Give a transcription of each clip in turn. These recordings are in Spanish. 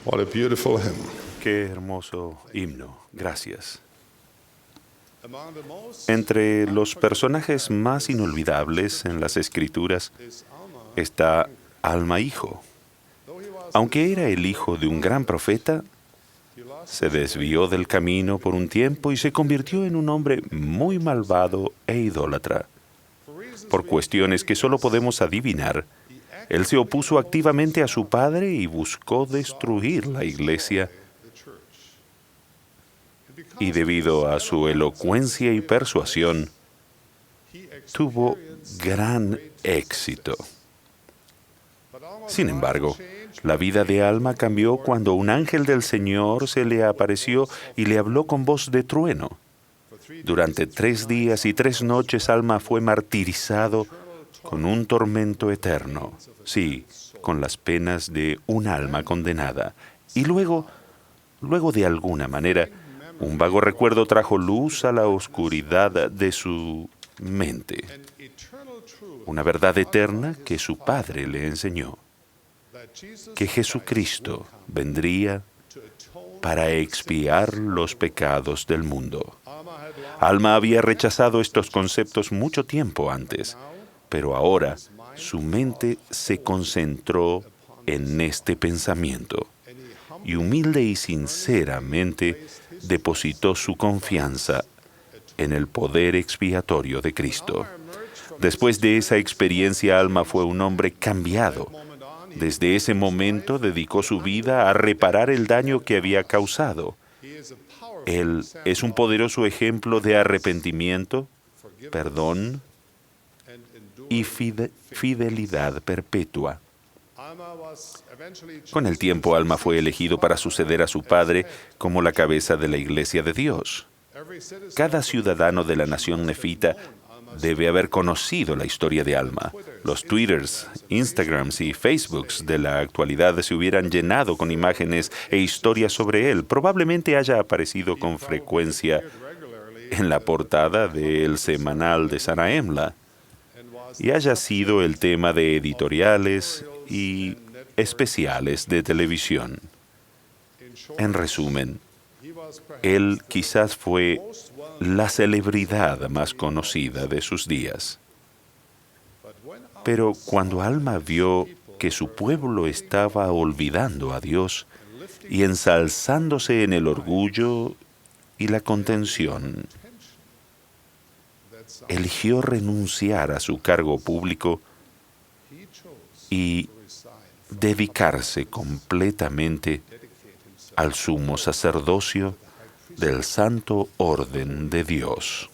What a beautiful hymn. Qué hermoso himno. Gracias. Entre los personajes más inolvidables en las Escrituras está Alma hijo. Aunque era el hijo de un gran profeta, se desvió del camino por un tiempo y se convirtió en un hombre muy malvado e idólatra. Por cuestiones que solo podemos adivinar, él se opuso activamente a su padre y buscó destruir la iglesia. Y debido a su elocuencia y persuasión, tuvo gran éxito. Sin embargo, la vida de Alma cambió cuando un ángel del Señor se le apareció y le habló con voz de trueno. Durante 3 días y 3 noches Alma fue martirizado con un tormento eterno, sí, con las penas de un alma condenada. Y luego, de alguna manera, un vago recuerdo trajo luz a la oscuridad de su mente. Una verdad eterna que su padre le enseñó. Que Jesucristo vendría para expiar los pecados del mundo. Alma había rechazado estos conceptos mucho tiempo antes, pero ahora su mente se concentró en este pensamiento y humilde y sinceramente depositó su confianza en el poder expiatorio de Cristo. Después de esa experiencia, Alma fue un hombre cambiado. Desde ese momento dedicó su vida a reparar el daño que había causado. Él es un poderoso ejemplo de arrepentimiento, perdón y fidelidad perpetua. Con el tiempo, Alma fue elegido para suceder a su padre como la cabeza de la Iglesia de Dios. Cada ciudadano de la nación nefita debe haber conocido la historia de Alma. Los Twitters, Instagrams y Facebooks de la actualidad se hubieran llenado con imágenes e historias sobre él. Probablemente haya aparecido con frecuencia en la portada del semanal de Sarah Emla y haya sido el tema de editoriales y especiales de televisión. En resumen, él quizás fue la celebridad más conocida de sus días. Pero cuando Alma vio que su pueblo estaba olvidando a Dios y ensalzándose en el orgullo y la contención, eligió renunciar a su cargo público y dedicarse completamente al sumo sacerdocio del Santo Orden de Dios,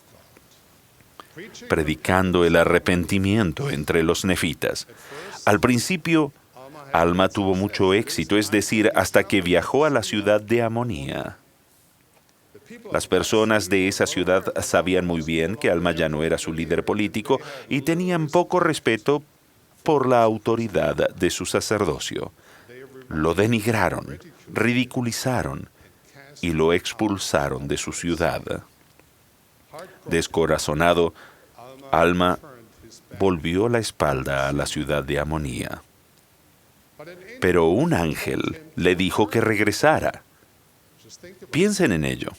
predicando el arrepentimiento entre los nefitas. Al principio, Alma tuvo mucho éxito, es decir, hasta que viajó a la ciudad de Amonía. Las personas de esa ciudad sabían muy bien que Alma ya no era su líder político y tenían poco respeto por la autoridad de su sacerdocio. Lo denigraron, ridiculizaron y lo expulsaron de su ciudad. Descorazonado, Alma volvió la espalda a la ciudad de Amonía. Pero un ángel le dijo que regresara. Piensen en ello.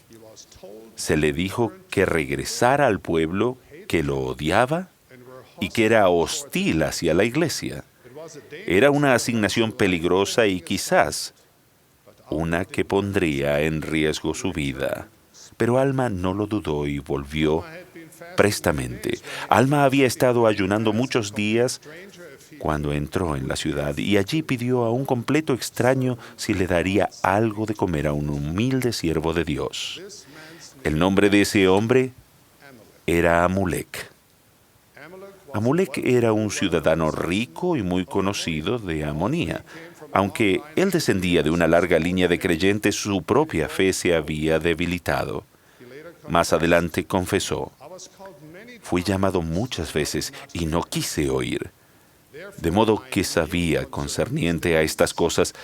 Se le dijo que regresara al pueblo que lo odiaba y que era hostil hacia la iglesia. Era una asignación peligrosa y quizás una que pondría en riesgo su vida. Pero Alma no lo dudó y volvió prestamente. Alma había estado ayunando muchos días cuando entró en la ciudad y allí pidió a un completo extraño si le daría algo de comer a un humilde siervo de Dios. El nombre de ese hombre era Amulek. Amulek era un ciudadano rico y muy conocido de Amonía. Aunque él descendía de una larga línea de creyentes, su propia fe se había debilitado. Más adelante confesó: fui llamado muchas veces y no quise oír. De modo que sabía concerniente a estas cosas,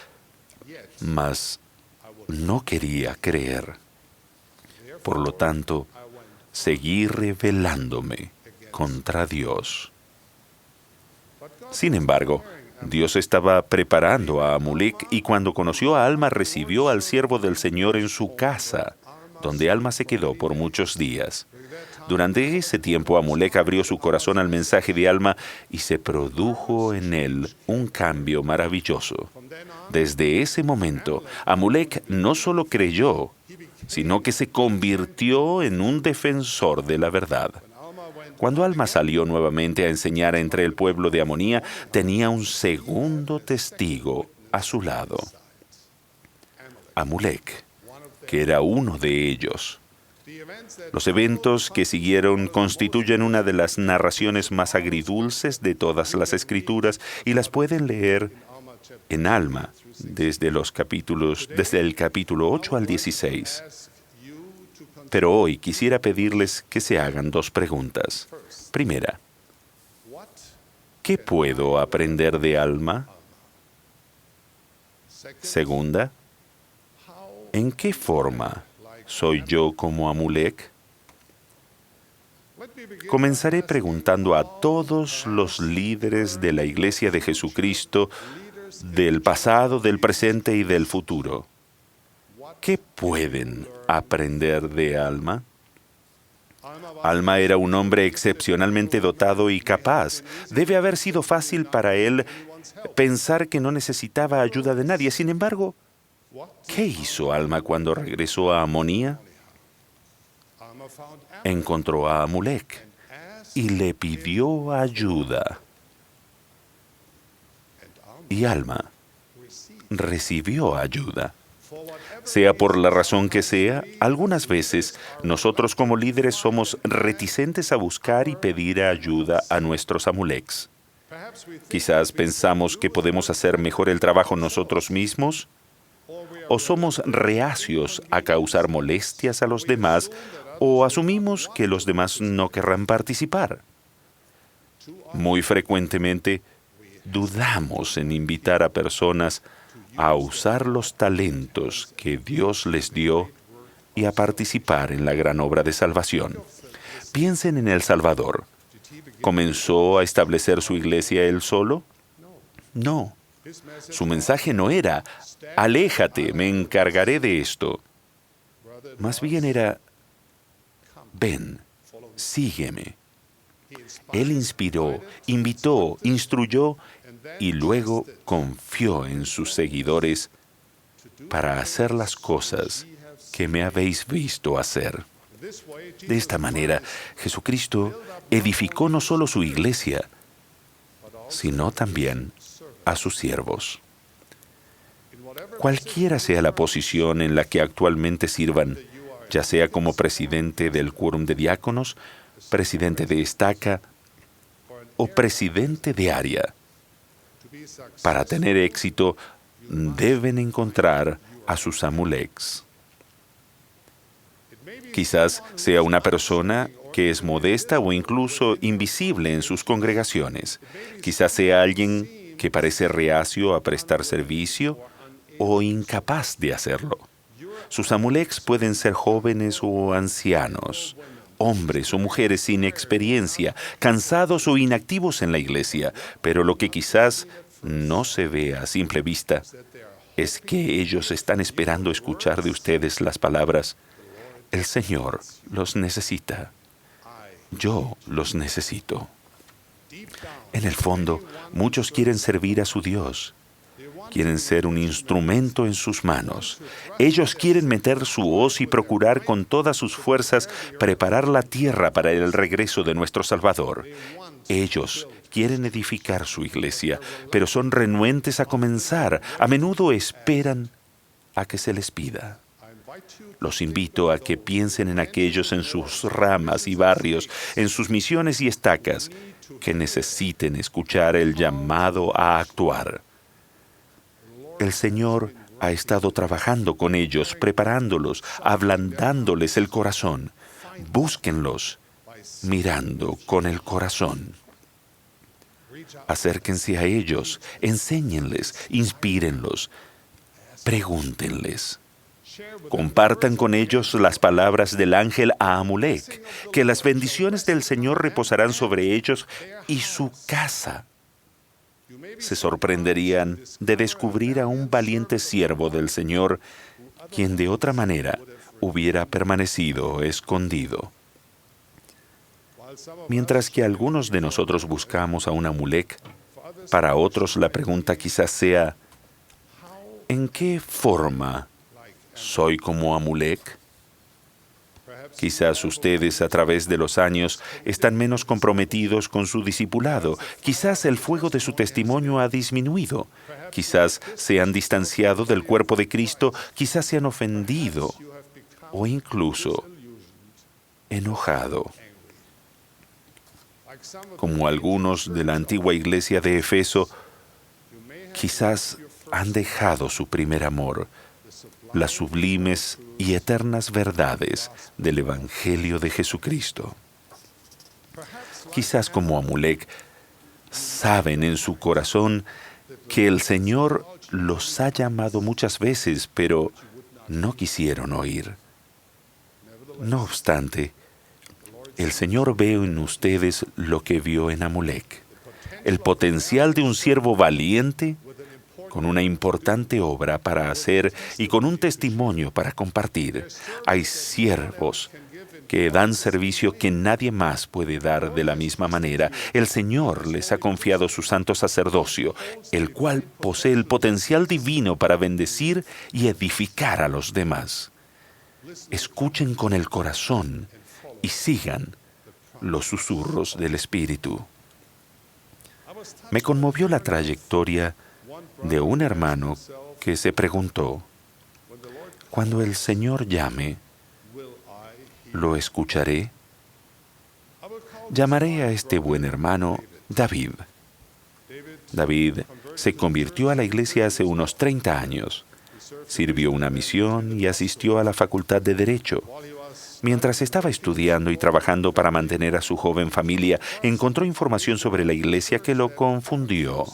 mas no quería creer. Por lo tanto, seguí rebelándome contra Dios. Sin embargo, Dios estaba preparando a Amulek y cuando conoció a Alma recibió al siervo del Señor en su casa, donde Alma se quedó por muchos días. Durante ese tiempo Amulek abrió su corazón al mensaje de Alma y se produjo en él un cambio maravilloso. Desde ese momento, Amulek no solo creyó, sino que se convirtió en un defensor de la verdad. Cuando Alma salió nuevamente a enseñar entre el pueblo de Amonía, tenía un segundo testigo a su lado, Amulek, que era uno de ellos. Los eventos que siguieron constituyen una de las narraciones más agridulces de todas las Escrituras y las pueden leer en Alma desde el capítulo 8 al 16. Pero hoy quisiera pedirles que se hagan dos preguntas. Primera, ¿qué puedo aprender de Alma? Segunda, ¿en qué forma soy yo como Amulek? Comenzaré preguntando a todos los líderes de la Iglesia de Jesucristo del pasado, del presente y del futuro. ¿Qué pueden aprender de Alma? Alma era un hombre excepcionalmente dotado y capaz. Debe haber sido fácil para él pensar que no necesitaba ayuda de nadie. Sin embargo, ¿qué hizo Alma cuando regresó a Amonía? Encontró a Amulek y le pidió ayuda. Y Alma recibió ayuda. Sea por la razón que sea, algunas veces nosotros como líderes somos reticentes a buscar y pedir ayuda a nuestros Amuleks. Quizás pensamos que podemos hacer mejor el trabajo nosotros mismos, o somos reacios a causar molestias a los demás, o asumimos que los demás no querrán participar. Muy frecuentemente, dudamos en invitar a personas a usar los talentos que Dios les dio y a participar en la gran obra de salvación. Piensen en El Salvador. ¿Comenzó a establecer su iglesia él solo? No. Su mensaje no era, aléjate, me encargaré de esto. Más bien era, ven, sígueme. Él inspiró, invitó, instruyó y luego confió en sus seguidores para hacer las cosas que me habéis visto hacer. De esta manera, Jesucristo edificó no solo su iglesia, sino también a sus siervos. Cualquiera sea la posición en la que actualmente sirvan, ya sea como presidente del quórum de diáconos, presidente de estaca o presidente de área, para tener éxito deben encontrar a sus Amuleks. Quizás sea una persona que es modesta o incluso invisible en sus congregaciones. Quizás sea alguien que parece reacio a prestar servicio o incapaz de hacerlo. Sus Amuleks pueden ser jóvenes o ancianos, hombres o mujeres sin experiencia, cansados o inactivos en la iglesia, pero lo que quizás no se ve a simple vista es que ellos están esperando escuchar de ustedes las palabras, el Señor los necesita, yo los necesito. En el fondo, muchos quieren servir a su Dios. Quieren ser un instrumento en sus manos. Ellos quieren meter su hoz y procurar con todas sus fuerzas preparar la tierra para el regreso de nuestro Salvador. Ellos quieren edificar su iglesia, pero son renuentes a comenzar. A menudo esperan a que se les pida. Los invito a que piensen en aquellos en sus ramas y barrios, en sus misiones y estacas, que necesiten escuchar el llamado a actuar. El Señor ha estado trabajando con ellos, preparándolos, ablandándoles el corazón. Búsquenlos, mirando con el corazón. Acérquense a ellos, enséñenles, inspírenlos, pregúntenles. Compartan con ellos las palabras del ángel a Amulek, que las bendiciones del Señor reposarán sobre ellos y su casa. se sorprenderían de descubrir a un valiente siervo del Señor, quien de otra manera hubiera permanecido escondido. Mientras que algunos de nosotros buscamos a un Amulek, para otros la pregunta quizás sea, ¿en qué forma soy como Amulek? Quizás ustedes a través de los años están menos comprometidos con su discipulado. Quizás el fuego de su testimonio ha disminuido. Quizás se han distanciado del cuerpo de Cristo. Quizás se han ofendido o incluso enojado. Como algunos de la antigua iglesia de Efeso, quizás han dejado su primer amor, las sublimes y eternas verdades del Evangelio de Jesucristo. Quizás como Amulek, saben en su corazón que el Señor los ha llamado muchas veces, pero no quisieron oír. No obstante, el Señor ve en ustedes lo que vio en Amulek, el potencial de un siervo valiente, con una importante obra para hacer y con un testimonio para compartir. Hay siervos que dan servicio que nadie más puede dar de la misma manera. El Señor les ha confiado su santo sacerdocio, el cual posee el potencial divino para bendecir y edificar a los demás. Escuchen con el corazón y sigan los susurros del Espíritu. Me conmovió la trayectoria de un hermano que se preguntó, cuando el Señor llame, ¿lo escucharé? Llamaré a este buen hermano David. David se convirtió a la iglesia hace unos 30 años. Sirvió una misión y asistió a la Facultad de Derecho. Mientras estaba estudiando y trabajando para mantener a su joven familia, encontró información sobre la iglesia que lo confundió.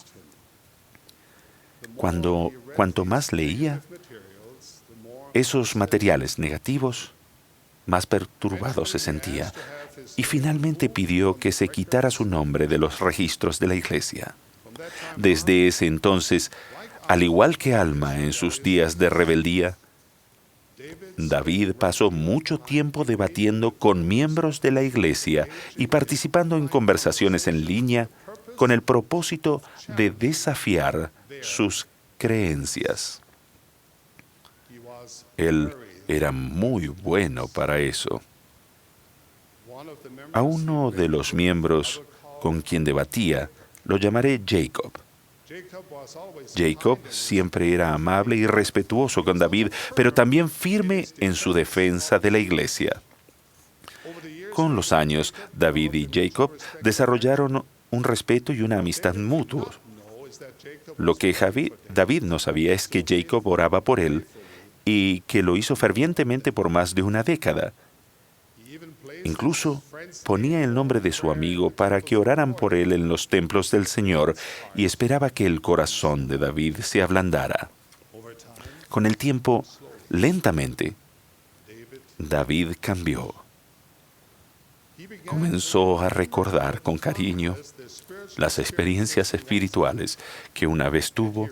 Cuanto más leía esos materiales negativos, más perturbado se sentía y finalmente pidió que se quitara su nombre de los registros de la iglesia. Desde ese entonces, al igual que Alma en sus días de rebeldía, David pasó mucho tiempo debatiendo con miembros de la iglesia y participando en conversaciones en línea con el propósito de desafiar sus creencias. Él era muy bueno para eso. A uno de los miembros con quien debatía lo llamaré Jacob. Jacob siempre era amable y respetuoso con David, pero también firme en su defensa de la iglesia. Con los años, David y Jacob desarrollaron un respeto y una amistad mutuos. Lo que David no sabía es que Jacob oraba por él y que lo hizo fervientemente por más de una década. Incluso ponía el nombre de su amigo para que oraran por él en los templos del Señor y esperaba que el corazón de David se ablandara. Con el tiempo, lentamente, David cambió. Comenzó a recordar con cariño las experiencias espirituales que una vez tuvo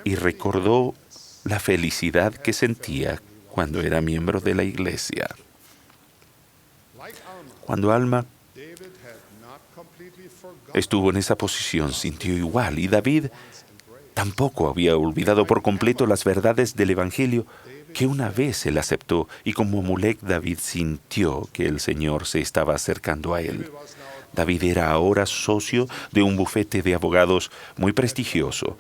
y recordó la felicidad que sentía cuando era miembro de la iglesia. Cuando Alma estuvo en esa posición, sintió igual, y David tampoco había olvidado por completo las verdades del Evangelio que una vez él aceptó, y como Amulek, David sintió que el Señor se estaba acercando a él. David era ahora socio de un bufete de abogados muy prestigioso.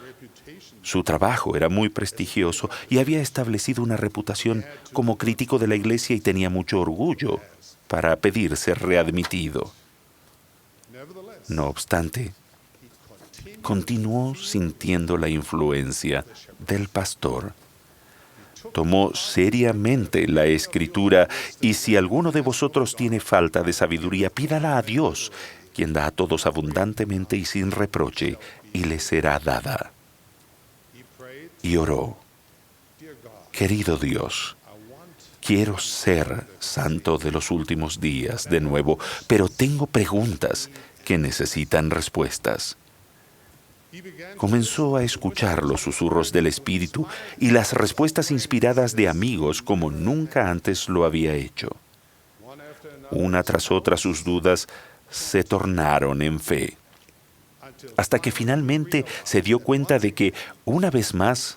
Su trabajo era muy prestigioso y había establecido una reputación como crítico de la iglesia y tenía mucho orgullo para pedir ser readmitido. No obstante, continuó sintiendo la influencia del pastor. Tomó seriamente la Escritura y si alguno de vosotros tiene falta de sabiduría, pídala a Dios, quien da a todos abundantemente y sin reproche, y le será dada. Y oró: querido Dios, quiero ser santo de los últimos días de nuevo, pero tengo preguntas que necesitan respuestas. Comenzó a escuchar los susurros del Espíritu y las respuestas inspiradas de amigos como nunca antes lo había hecho. Una tras otra sus dudas se tornaron en fe, hasta que finalmente se dio cuenta de que, una vez más,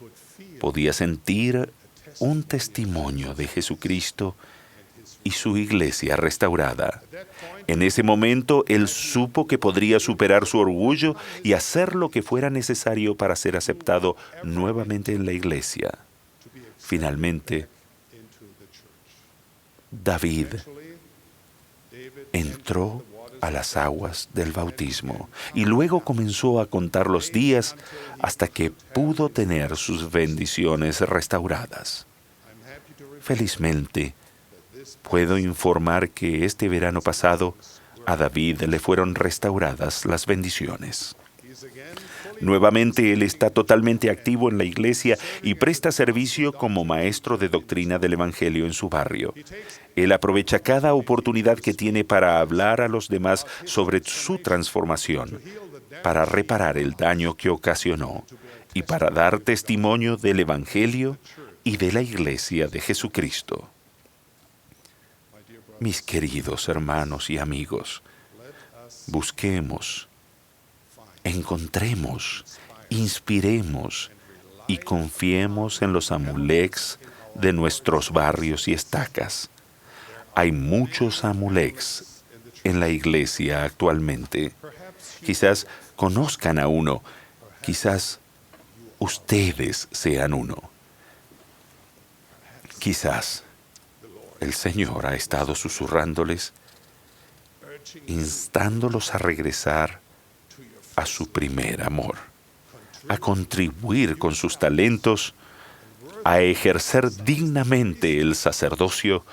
podía sentir un testimonio de Jesucristo y su iglesia restaurada. En ese momento, él supo que podría superar su orgullo y hacer lo que fuera necesario para ser aceptado nuevamente en la iglesia. Finalmente, David entró a las aguas del bautismo y luego comenzó a contar los días hasta que pudo tener sus bendiciones restauradas. Felizmente, puedo informar que este verano pasado a David le fueron restauradas las bendiciones. Nuevamente, él está totalmente activo en la iglesia y presta servicio como maestro de doctrina del Evangelio en su barrio. Él aprovecha cada oportunidad que tiene para hablar a los demás sobre su transformación, para reparar el daño que ocasionó y para dar testimonio del Evangelio y de la iglesia de Jesucristo. Mis queridos hermanos y amigos, busquemos, encontremos, inspiremos y confiemos en los Amulecs de nuestros barrios y estacas. Hay muchos Amulecs en la iglesia actualmente. Quizás conozcan a uno, quizás ustedes sean uno. Quizás el Señor ha estado susurrándoles, instándolos a regresar a su primer amor, a contribuir con sus talentos, a ejercer dignamente el sacerdocio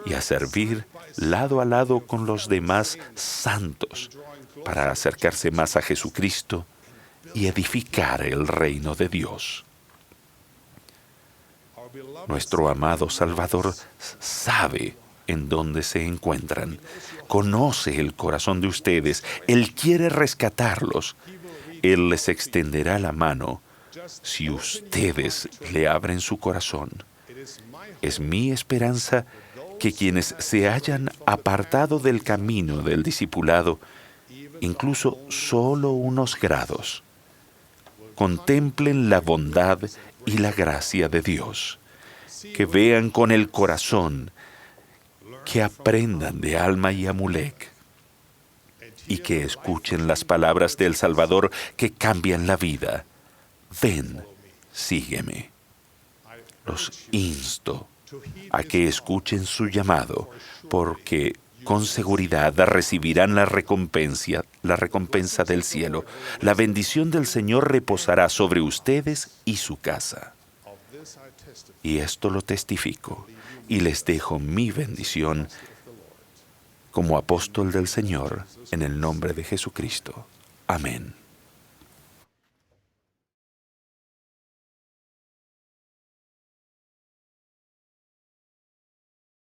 y a servir lado a lado con los demás santos para acercarse más a Jesucristo y edificar el reino de Dios. Nuestro amado Salvador sabe en dónde se encuentran, conoce el corazón de ustedes, Él quiere rescatarlos. Él les extenderá la mano si ustedes le abren su corazón. Es mi esperanza que quienes se hayan apartado del camino del discipulado, incluso solo unos grados, contemplen la bondad y la gracia de Dios, que vean con el corazón, que aprendan de Alma y Amulec y que escuchen las palabras del Salvador que cambian la vida. Ven, sígueme. Los insto a que escuchen su llamado, porque con seguridad recibirán la recompensa del cielo. La bendición del Señor reposará sobre ustedes y su casa. Y esto lo testifico y les dejo mi bendición como apóstol del Señor en el nombre de Jesucristo. Amén.